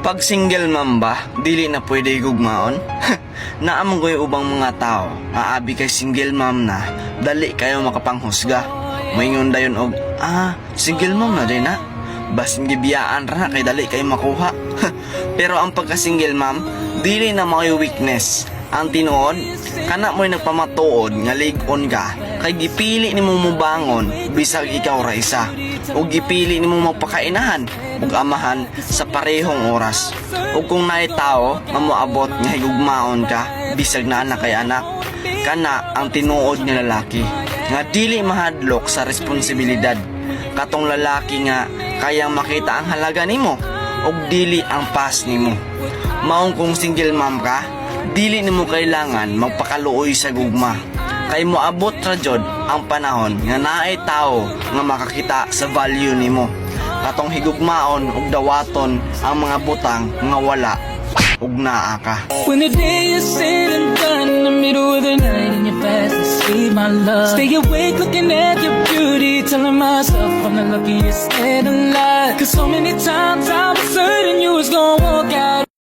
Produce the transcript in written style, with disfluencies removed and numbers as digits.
Pag single man ba, dili na pwede gugmaon? Naamang ko'y ubang mga tao, aabi kay single mom na, dali kayo makapanghusga. Moingon dayon og, single mom na din na. Basin gibiyaan ra kay dali kayo makuha. Pero ang pagka-single mom, dili na mga weakness. Ang tinuod, kana mo'y nagpamatuod nga ligon ka, kay gipili nimo mubangon bisag ikaw ra isa. O gipili nimo magpakainahan ug amahan sa parehong oras. Ug kung naay tao nga moabot nga higugmaon ka bisag na anak kay anak, kana ang tinuod nga lalaki nga dili mahadlok sa responsibilidad. Katong lalaki nga kayang makita ang halaga nimo ug dili ang pas nimo. Maong kung single mom ka, dili nimo kailangan magpakaluoy sa gugma. Kay moabot ra jud ang panahon nga naay tao nga makakita sa value nimo. Katong higugmaon ug dawaton ang mga butang nga wala ug naa ka. When the day is said and done, in the middle of the night and you're fast asleep, my love, stay awake looking at your beauty, telling myself I'm the luckiest man alive. Cause so many times I was certain you was gonna walk out.